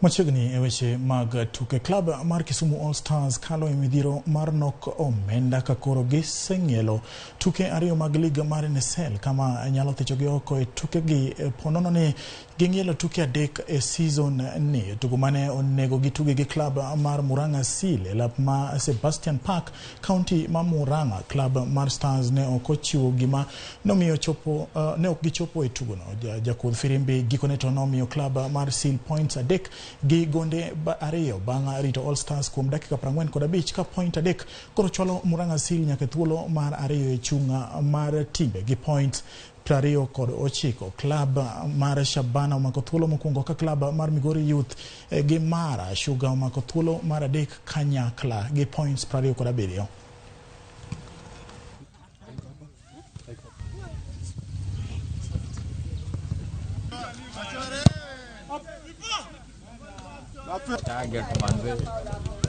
Mochegni eweche mag tuke club mar Kisumu All Stars kalo midhiro mar nok omenda kakoro giseng'ielo tuke ariyo mag liga mar NSL kama nyalo thichogi oko e tuke gi ponono ni ging'ielo tuke adek e season ni. Tugo mane onego gitugi gi club mar Murang'a Seal e lap ma Sebastian Park County ma Murang'a. Club mar Stars ne ok ochiwo gima nomiyo chopo ne ok gichopo e tugono. Jakudh firimbi gikone to nomiyo club mar Seal points adek gi gonde ariyo bang' rito All Stars kuom dakika 45 ka point adek koro chwalo Murang'a Seal nyaka thuolo mar ariyo e chunga mar timbe gi points 29. Club mar Shabana omako thuolo mokwongo ka club mar Migori Youth gi Mara Sugar omako thuolo mar adek kanyakla gi points 27. Target manze.